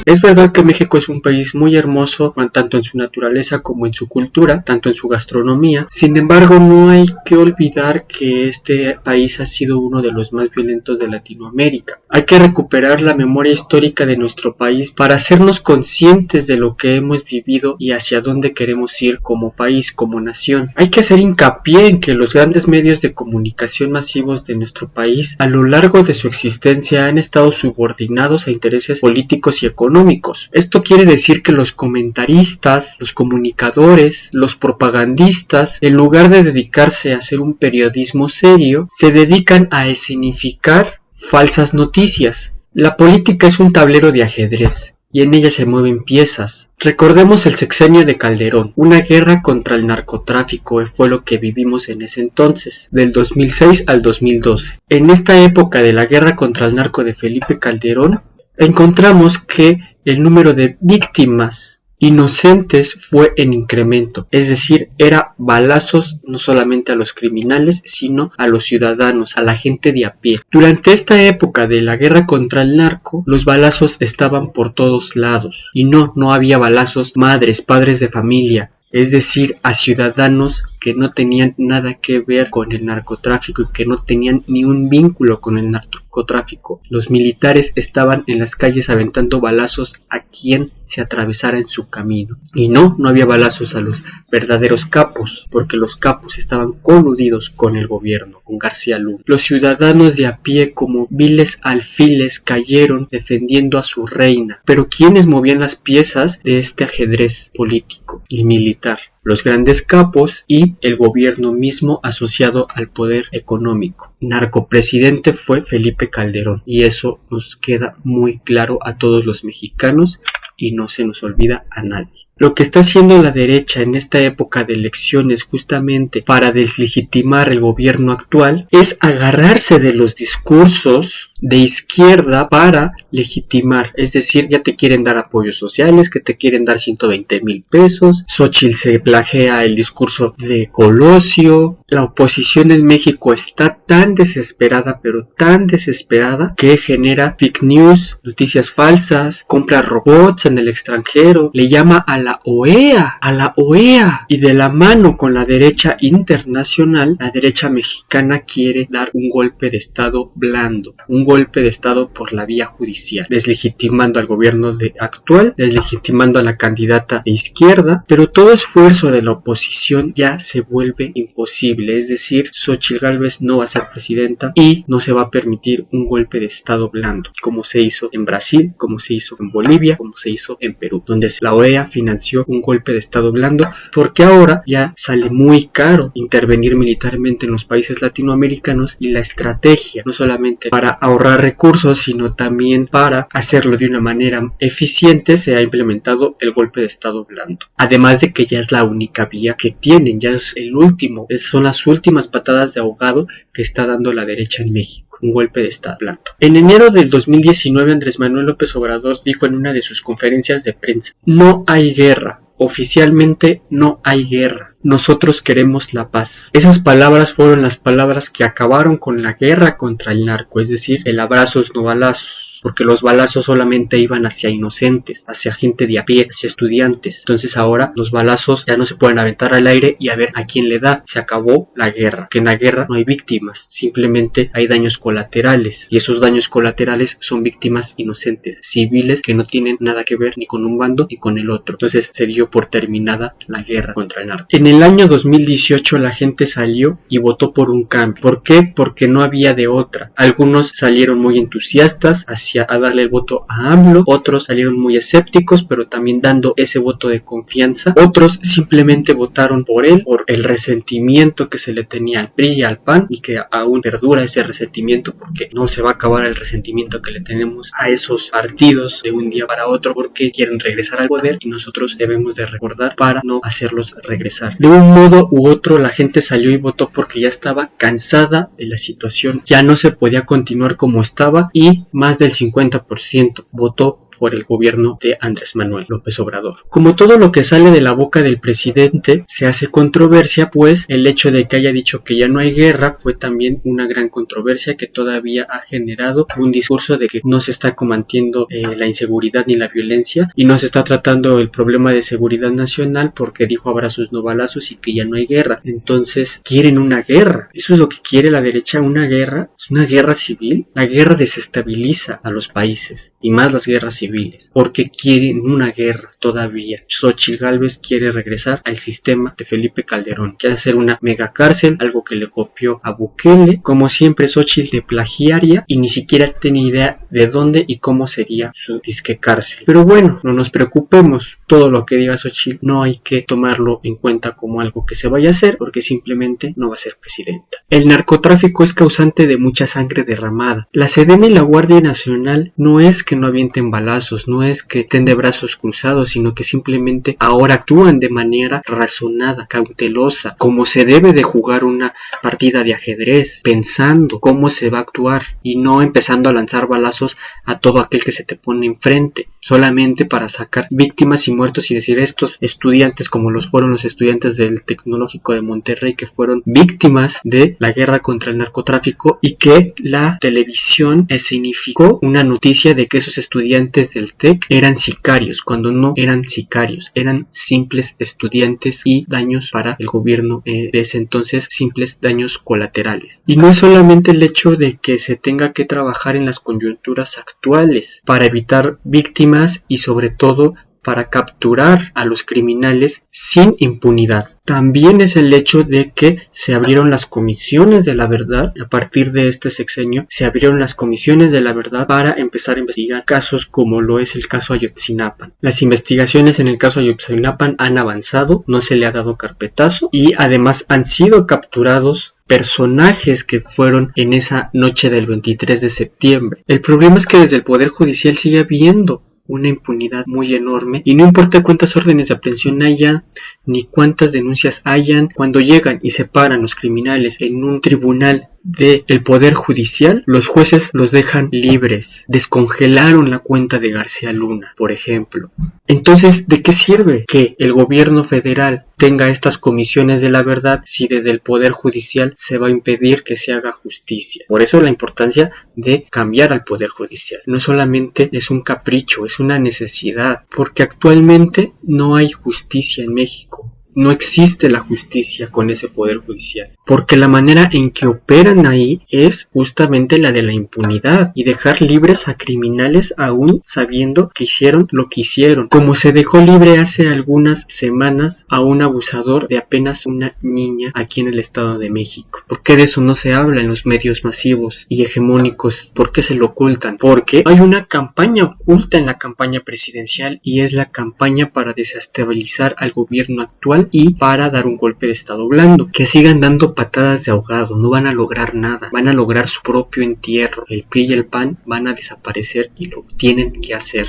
Es verdad que México es un país muy hermoso, tanto en su naturaleza como en su cultura, tanto en su gastronomía. Sin embargo, no hay que olvidar que este país ha sido uno de los más violentos de Latinoamérica. Hay que recuperar la memoria histórica de nuestro país para hacernos conscientes de lo que hemos vivido y hacia dónde queremos ir como país, como nación. Hay que hacer hincapié en que los grandes medios de comunicación masivos de nuestro país a lo largo de su existencia han estado subordinados a intereses políticos y económicos. Esto quiere decir que los comentaristas, los comunicadores, los propagandistas, en lugar de dedicarse a hacer un periodismo serio, se dedican a escenificar falsas noticias. La política es un tablero de ajedrez y en ella se mueven piezas. Recordemos el sexenio de Calderón. Una guerra contra el narcotráfico fue lo que vivimos en ese entonces, del 2006 al 2012. En esta época de la guerra contra el narco de Felipe Calderón, encontramos que el número de víctimas inocentes fue en incremento, es decir, era balazos no solamente a los criminales, sino a los ciudadanos, a la gente de a pie. Durante esta época de la guerra contra el narco, los balazos estaban por todos lados, y no había balazos madres, padres de familia, es decir, a ciudadanos que no tenían nada que ver con el narcotráfico y que no tenían ni un vínculo con el narcotráfico. Los militares estaban en las calles aventando balazos a quien se atravesara en su camino. Y no había balazos a los verdaderos capos, porque los capos estaban coludidos con el gobierno, con García Luna. Los ciudadanos de a pie como viles alfiles cayeron defendiendo a su reina. Pero ¿quiénes movían las piezas de este ajedrez político y militar? Los grandes capos y el gobierno mismo asociado al poder económico. Narcopresidente fue Felipe Calderón y eso nos queda muy claro a todos los mexicanos y no se nos olvida a nadie. Lo que está haciendo la derecha en esta época de elecciones justamente para deslegitimar el gobierno actual es agarrarse de los discursos de izquierda para legitimar, es decir, ya te quieren dar apoyos sociales, que te quieren dar 120,000 pesos, Xóchitl se plagea el discurso de Colosio. La oposición en México está tan desesperada, pero tan desesperada, que genera fake news, noticias falsas, compra robots en el extranjero, le llama a la OEA, y de la mano con la derecha internacional, la derecha mexicana quiere dar un golpe de estado blando, un golpe de estado por la vía judicial, deslegitimando al gobierno actual, deslegitimando a la candidata de izquierda, pero todo esfuerzo de la oposición ya se vuelve imposible, es decir, Xóchitl Gálvez no va a ser presidenta y no se va a permitir un golpe de estado blando, como se hizo en Brasil, como se hizo en Bolivia, como se hizo en Perú, donde la OEA financió un golpe de estado blando, porque ahora ya sale muy caro intervenir militarmente en los países latinoamericanos y la estrategia, no solamente para ahorrar recursos, sino también para hacerlo de una manera eficiente, se ha implementado el golpe de estado blando. Además de que ya es la única vía que tienen, ya es el último, son las últimas patadas de ahogado que está dando la derecha en México, un golpe de estado blando. En enero del 2019, Andrés Manuel López Obrador dijo en una de sus conferencias de prensa: no hay guerra. Oficialmente no hay guerra. Nosotros queremos la paz. Esas palabras fueron las palabras que acabaron con la guerra contra el narco, es decir, el abrazos no balazos. Porque los balazos solamente iban hacia inocentes, hacia gente de a pie, hacia estudiantes. Entonces ahora los balazos ya no se pueden aventar al aire y a ver a quién le da. Se acabó la guerra, que en la guerra no hay víctimas, simplemente hay daños colaterales. Y esos daños colaterales son víctimas inocentes, civiles que no tienen nada que ver ni con un bando ni con el otro. Entonces se dio por terminada la guerra contra el narco. En el año 2018 la gente salió y votó por un cambio. ¿Por qué? Porque no había de otra. Algunos salieron muy entusiastas a darle el voto a AMLO, otros salieron muy escépticos, pero también dando ese voto de confianza, otros simplemente votaron por él, por el resentimiento que se le tenía al PRI y al PAN, y que aún perdura ese resentimiento, porque no se va a acabar el resentimiento que le tenemos a esos partidos de un día para otro, porque quieren regresar al poder y nosotros debemos de recordar para no hacerlos regresar. De un modo u otro la gente salió y votó porque ya estaba cansada de la situación, ya no se podía continuar como estaba y más del 50% votó por el gobierno de Andrés Manuel López Obrador. Como todo lo que sale de la boca del presidente se hace controversia, pues el hecho de que haya dicho que ya no hay guerra fue también una gran controversia que todavía ha generado un discurso de que no se está combatiendo la inseguridad ni la violencia y no se está tratando el problema de seguridad nacional porque dijo abrazos no balazos y que ya no hay guerra. Entonces quieren una guerra. Eso es lo que quiere la derecha, una guerra. Es una guerra civil. La guerra desestabiliza a los países y más las guerras civiles porque quieren una guerra todavía. Xóchitl Gálvez quiere regresar al sistema de Felipe Calderón, quiere hacer una mega cárcel, algo que le copió a Bukele. Como siempre, Xóchitl de plagiaria y ni siquiera tiene idea de dónde y cómo sería su disque cárcel. Pero bueno, no nos preocupemos, todo lo que diga Xóchitl no hay que tomarlo en cuenta como algo que se vaya a hacer porque simplemente no va a ser presidenta. El narcotráfico es causante de mucha sangre derramada. La SEDENA y la Guardia Nacional no es que no avienten balazos, no es que estén de brazos cruzados, sino que simplemente ahora actúan de manera razonada, cautelosa, como se debe de jugar una partida de ajedrez, pensando cómo se va a actuar y no empezando a lanzar balazos a todo aquel que se te pone enfrente, solamente para sacar víctimas y muertos y decir estos estudiantes, como los fueron los estudiantes del Tecnológico de Monterrey, que fueron víctimas de la guerra contra el narcotráfico y que la televisión escenificó una noticia de que esos estudiantes del TEC eran sicarios, cuando no eran sicarios, eran simples estudiantes y daños para el gobierno de ese entonces, simples daños colaterales. Y no es solamente el hecho de que se tenga que trabajar en las coyunturas actuales para evitar víctimas y sobre todo para capturar a los criminales sin impunidad. También es el hecho de que se abrieron las comisiones de la verdad. A partir de este sexenio se abrieron las comisiones de la verdad para empezar a investigar casos como lo es el caso Ayotzinapa. Las investigaciones en el caso Ayotzinapa han avanzado, no se le ha dado carpetazo y además han sido capturados personajes que fueron en esa noche del 23 de septiembre. El problema es que desde el Poder Judicial sigue habiendo una impunidad muy enorme y no importa cuántas órdenes de aprehensión haya ni cuántas denuncias hayan, cuando llegan y se paran los criminales en un tribunal del Poder Judicial, los jueces los dejan libres. Descongelaron la cuenta de García Luna, por ejemplo. Entonces, ¿de qué sirve que el gobierno federal tenga estas comisiones de la verdad si desde el Poder Judicial se va a impedir que se haga justicia? Por eso la importancia de cambiar al Poder Judicial. No solamente es un capricho, es una necesidad, porque actualmente no hay justicia en México. No existe la justicia con ese poder judicial, porque la manera en que operan ahí es justamente la de la impunidad y dejar libres a criminales aún sabiendo que hicieron lo que hicieron, como se dejó libre hace algunas semanas a un abusador de apenas una niña aquí en el Estado de México. ¿Por qué de eso no se habla en los medios masivos y hegemónicos? ¿Por qué se lo ocultan? Porque hay una campaña oculta en la campaña presidencial y es la campaña para desestabilizar al gobierno actual y para dar un golpe de estado blando. Que sigan dando patadas de ahogado, no van a lograr nada, van a lograr su propio entierro. El PRI y el PAN van a desaparecer y lo tienen que hacer.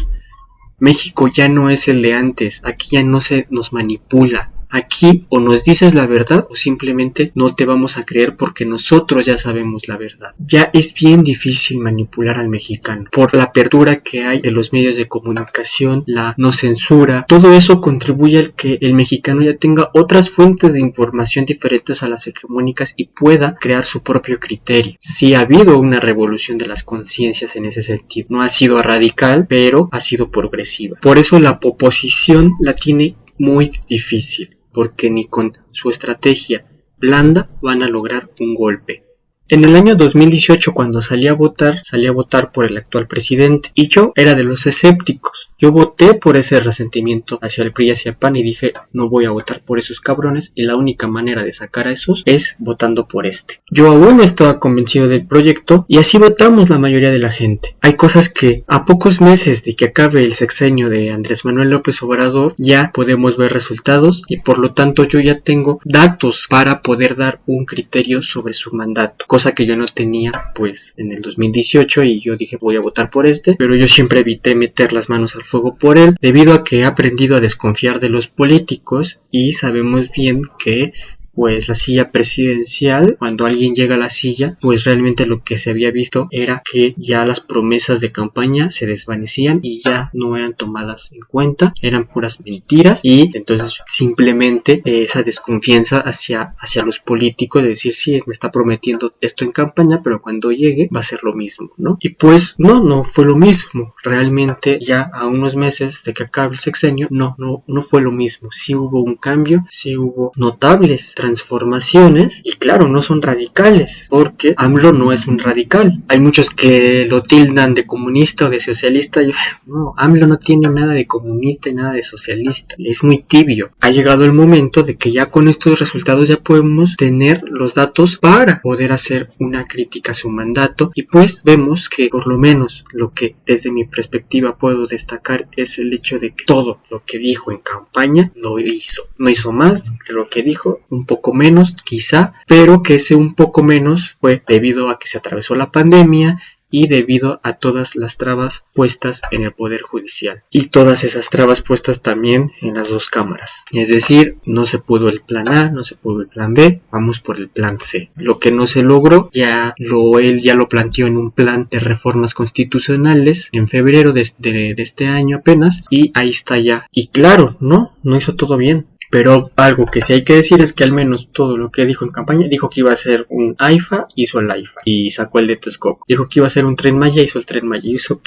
México ya no es el de antes, aquí ya no se nos manipula. Aquí o nos dices la verdad o simplemente no te vamos a creer porque nosotros ya sabemos la verdad. Ya es bien difícil manipular al mexicano por la apertura que hay de los medios de comunicación, la no censura. Todo eso contribuye al que el mexicano ya tenga otras fuentes de información diferentes a las hegemónicas y pueda crear su propio criterio. Sí ha habido una revolución de las conciencias en ese sentido. No ha sido radical, pero ha sido progresiva. Por eso la oposición la tiene muy difícil, porque ni con su estrategia blanda van a lograr un golpe. En el año 2018, cuando salí a votar por el actual presidente y yo era de los escépticos. Yo voté por ese resentimiento hacia el PRI y hacia el PAN y dije, no voy a votar por esos cabrones y la única manera de sacar a esos es votando por este. Yo aún no estaba convencido del proyecto y así votamos la mayoría de la gente. Hay cosas que a pocos meses de que acabe el sexenio de Andrés Manuel López Obrador ya podemos ver resultados y por lo tanto yo ya tengo datos para poder dar un criterio sobre su mandato. Cosa que yo no tenía pues en el 2018 y yo dije voy a votar por este, pero yo siempre evité meter las manos al fuego por él debido a que he aprendido a desconfiar de los políticos y sabemos bien que pues la silla presidencial, cuando alguien llega a la silla, pues realmente lo que se había visto era que ya las promesas de campaña se desvanecían y ya no eran tomadas en cuenta, eran puras mentiras, y entonces simplemente esa desconfianza hacia los políticos de decir, sí, me está prometiendo esto en campaña, pero cuando llegue va a ser lo mismo, ¿no? Y pues no fue lo mismo. Realmente ya a unos meses de que acabe el sexenio, no fue lo mismo. Sí hubo un cambio, sí hubo notables transformaciones, y claro, no son radicales, porque AMLO no es un radical. Hay muchos que lo tildan de comunista o de socialista. No, AMLO no tiene nada de comunista y nada de socialista, es muy tibio. Ha llegado el momento de que ya con estos resultados ya podemos tener los datos para poder hacer una crítica a su mandato, y pues vemos que por lo menos lo que desde mi perspectiva puedo destacar es el hecho de que todo lo que dijo en campaña lo hizo. No hizo más de lo que dijo, un poco menos quizá, pero que ese un poco menos fue debido a que se atravesó la pandemia y debido a todas las trabas puestas en el Poder Judicial y todas esas trabas puestas también en las dos cámaras. Es decir, no se pudo el plan A, no se pudo el plan B, vamos por el plan C. Lo que no se logró, él ya lo planteó en un plan de reformas constitucionales en febrero de este año apenas, y ahí está ya. Y claro, no hizo todo bien. Pero algo que sí hay que decir es que al menos todo lo que dijo en campaña, dijo que iba a ser un AIFA, hizo el AIFA y sacó el de Texcoco. Dijo que iba a ser un Tren Maya, hizo el Tren Maya. Dijo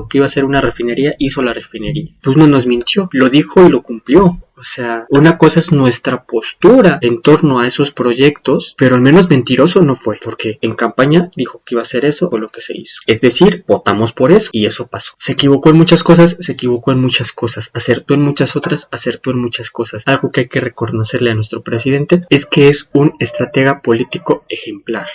que iba a ser una refinería, hizo la refinería. Pues no nos mintió, lo dijo y lo cumplió. O sea, una cosa es nuestra postura en torno a esos proyectos, pero al menos mentiroso no fue, porque en campaña dijo que iba a hacer eso o lo que se hizo. Es decir, votamos por eso y eso pasó. Se equivocó en muchas cosas, acertó en muchas otras, acertó en muchas cosas. Algo que hay que reconocerle a nuestro presidente es que es un estratega político ejemplar.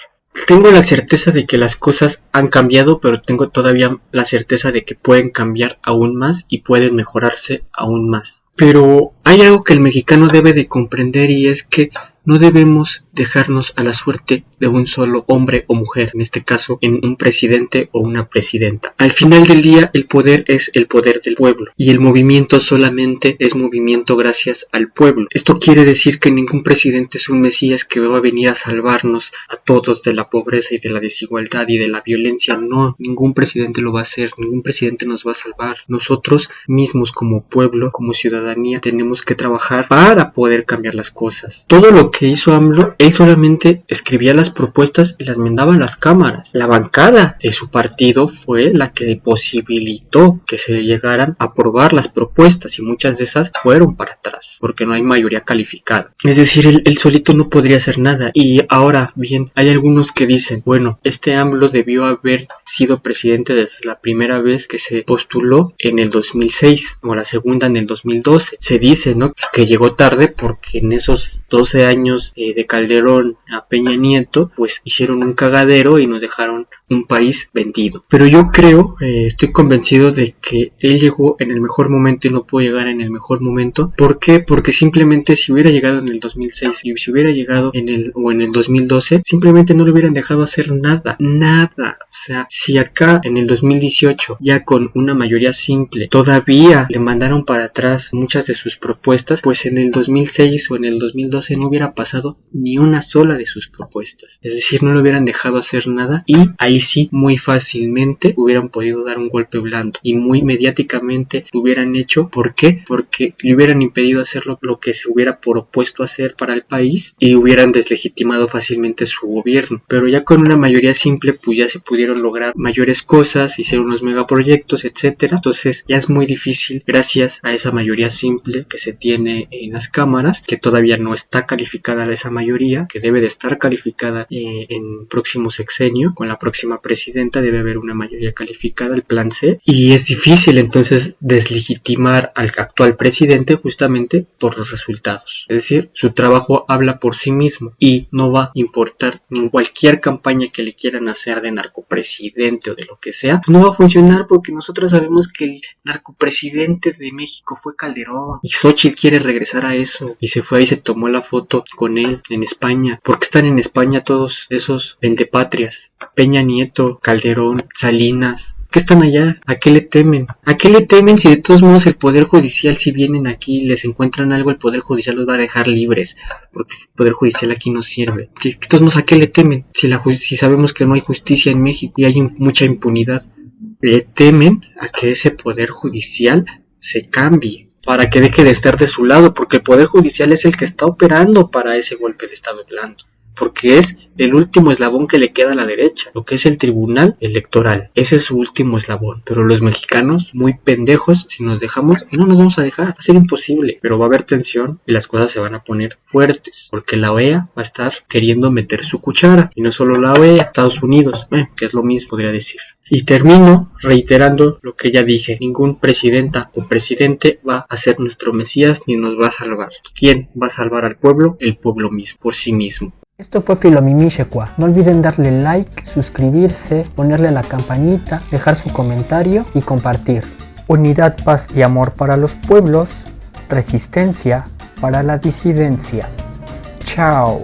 Tengo la certeza de que las cosas han cambiado, pero tengo todavía la certeza de que pueden cambiar aún más y pueden mejorarse aún más. Pero hay algo que el mexicano debe de comprender, y es que no debemos dejarnos a la suerte de un solo hombre o mujer, en este caso en un presidente o una presidenta. Al final del día el poder es el poder del pueblo, y el movimiento solamente es movimiento gracias al pueblo. Esto quiere decir que ningún presidente es un mesías que va a venir a salvarnos a todos de la pobreza y de la desigualdad y de la violencia. No, ningún presidente lo va a hacer, ningún presidente nos va a salvar. Nosotros mismos como pueblo, como ciudadanía, tenemos que trabajar para poder cambiar las cosas. Todo lo que hizo AMLO, él solamente escribía las propuestas y las mandaba a las cámaras. La bancada de su partido fue la que posibilitó que se llegaran a aprobar las propuestas, y muchas de esas fueron para atrás porque no hay mayoría calificada. Es decir, él solito no podría hacer nada. Y ahora bien, hay algunos que dicen, bueno, este AMLO debió haber sido presidente desde la primera vez que se postuló en el 2006 o la segunda en el 2012. Se dice, ¿no?, que llegó tarde porque en esos 12 años de Calderón a Peña Nieto pues hicieron un cagadero y nos dejaron un país vendido. Pero yo creo, estoy convencido de que él llegó en el mejor momento y no pudo llegar en el mejor momento. ¿Por qué? Porque simplemente si hubiera llegado en el 2006 y si hubiera llegado en el 2012, simplemente no le hubieran dejado hacer nada. O sea, si acá en el 2018 ya con una mayoría simple todavía le mandaron para atrás muchas de sus propuestas, pues en el 2006 o en el 2012 no hubiera pasado ni una sola de sus propuestas. Es decir, no le hubieran dejado hacer nada, y ahí sí muy fácilmente hubieran podido dar un golpe blando y muy mediáticamente lo hubieran hecho. ¿Por qué? Porque le hubieran impedido hacer lo que se hubiera propuesto hacer para el país y hubieran deslegitimado fácilmente su gobierno. Pero ya con una mayoría simple pues ya se pudieron lograr mayores cosas, hicieron unos megaproyectos, etcétera. Entonces ya es muy difícil, gracias a esa mayoría simple que se tiene en las cámaras, que todavía no está calificada esa mayoría, que debe de estar calificada en próximo sexenio. Con la próxima presidenta debe haber una mayoría calificada, el plan C, y es difícil entonces deslegitimar al actual presidente justamente por los resultados. Es decir, su trabajo habla por sí mismo y no va a importar ni cualquier campaña que le quieran hacer de narcopresidente o de lo que sea, pues no va a funcionar, porque nosotros sabemos que el narcopresidente de México fue Calderón, y Xochitl quiere regresar a eso, y se fue y se tomó la foto con él en España. ¿Por qué están en España todos esos vendepatrias? Peña Nieto, Calderón, Salinas, ¿Qué están allá? ¿A qué le temen? ¿A qué le temen si de todos modos el Poder Judicial, si vienen aquí y les encuentran algo, el Poder Judicial los va a dejar libres? Porque el Poder Judicial aquí no sirve. De todos modos, ¿a qué le temen? Si sabemos que no hay justicia en México y hay mucha impunidad. Le temen a que ese Poder Judicial se cambie, para que deje de estar de su lado, porque el Poder Judicial es el que está operando para ese golpe de Estado blando. Porque es el último eslabón que le queda a la derecha, lo que es el Tribunal Electoral. Ese es su último eslabón. Pero los mexicanos, muy pendejos, si nos dejamos, y no nos vamos a dejar, va a ser imposible. Pero va a haber tensión y las cosas se van a poner fuertes, porque la OEA va a estar queriendo meter su cuchara. Y no solo la OEA, Estados Unidos, que es lo mismo, podría decir. Y termino reiterando lo que ya dije. Ningún presidenta o presidente va a ser nuestro Mesías ni nos va a salvar. ¿Quién va a salvar al pueblo? El pueblo mismo, por sí mismo. Esto fue Filomimixecua. No olviden darle like, suscribirse, ponerle la campanita, dejar su comentario y compartir. Unidad, paz y amor para los pueblos. Resistencia para la disidencia. Chao.